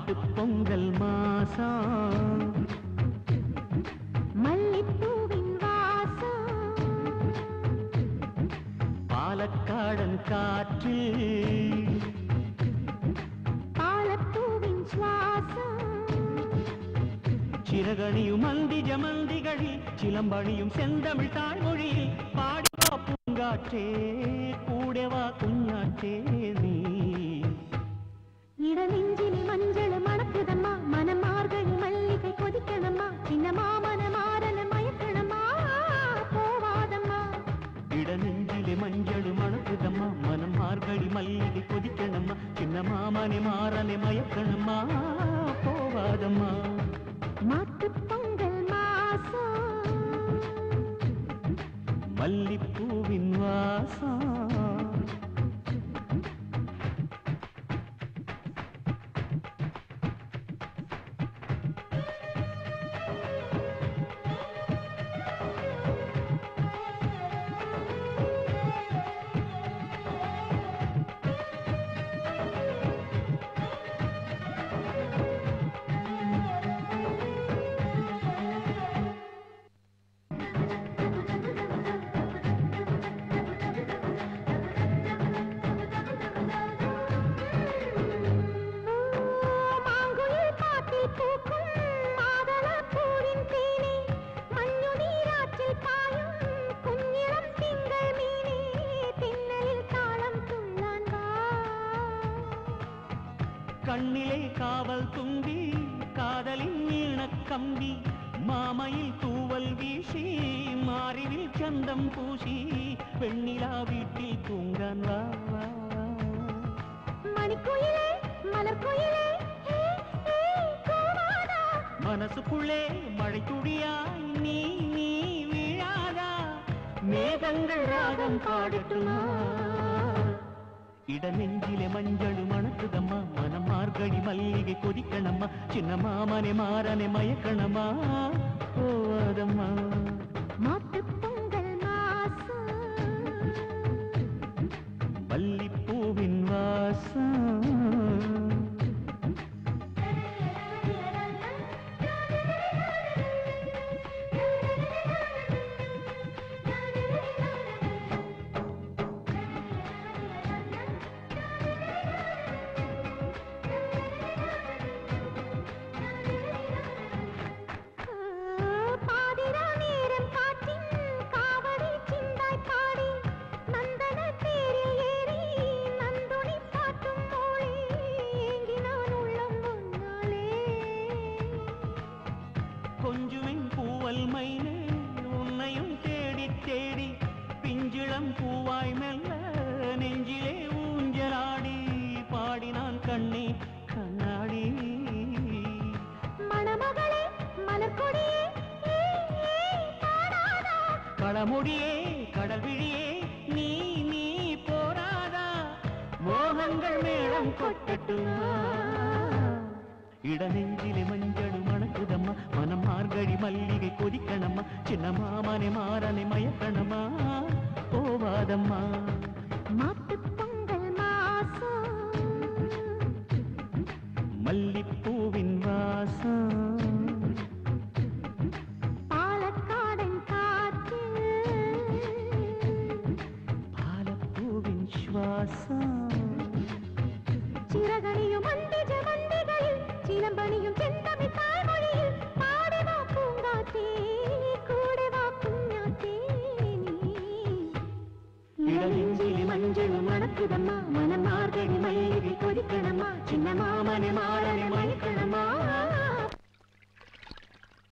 மாட்டுப் பொங்கல் மாசம் மல்லிப்பூவின் வாசம் பாலக்காடன் காற்று பாலப்பூவின் சுவாசம் சிறகணியும் மந்தி ஜமந்திகளில் சிலம்பணியும் செந்தமிழ் தாய்மொழியில் பாடிவா பூங்காற்றே கூடவா குஞ்ஞாற்றே நீ இடநெஞ்சிலே மஞ்சள் மணக்குதம்மா மனம் மார்கழி மல்லிகை கொதிக்கணம்மா சின்னமா மனமாறன மயக்கணம்மா போவாதம்மா இடநெஞ்சிலே மஞ்சள் மணக்குதம்மா மனம் மார்கழி மல்லிகை கொதிக்கணம்மா சின்னமா மனமாறனை மயக்கணம்மா போவாதம்மா மாட்டுப் பொங்கல் மாசம் மல்லிப்பூவின் வாசம் கண்ணிலே காவல் தும்பி காதலின் மீனக் கம்பி மாமையில் தூவல் வீசி மாறிவில் சந்தம் பூசி பெண்ணிலா வீட்டில் தூங்கான் வா மணிக்குயிலே மலர்குயிலே மனசுக்குள்ளே மழை துளியாய் நீ நீ வீழாதா மேகங்கள் ராகம் பாடட்டுமா இடநெஞ்சிலே மஞ்சள் மணக்குதம்மா மனம் மார்கழி மல்லிகை கொதிக்கணம்மா சின்னமா மனை மாறனை மயக்கணம்மா போவாதம்மா மாட்டுப் பொங்கல் மாசம் மல்லிப்பூவின் வாசம் கொஞ்சுமென் பூவல் மைனே உன்னையும் தேடி தேடி பிஞ்சிளம் பூவாய் மெல்ல நெஞ்சிலே ஊஞ்சலாடி பாடினான் கண்ணே கண்ணாடி மணமகளே மலர்கொடியே களமொழியே கடல் விழியே நீ நீ போராதா மோகங்கள் மேளம் கொட்டட்டுமா இடநெஞ்சிலே மஞ்சள் மணக்குதம்மா மனம் மார்கழி மல்லிகை கொதிக்கணம்மா சின்னமா மனை மாறனை மயக்கணம்மா போவாதம்மா மாட்டுப் பொங்கல் மாசம் மல்லிப்பூவின் வாசம் பாலக்காடன் காற்று பாலப்பூவின் சுவாசம் சிறகணியும் மந்தி ஜமந்திகளில் சிலம்பணியும் செந்தமிழ் தாய்மொழியில் பாடவா பூங்காற்றே கூடவா குஞ்ஞாற்றே இடநெஞ்சிலே மஞ்சள் மணக்குதம்மா மனம் மார்கழி மல்லிகை கொதிக்கணம்மா சின்னமா மனை மாறனை மயக்கணம்மா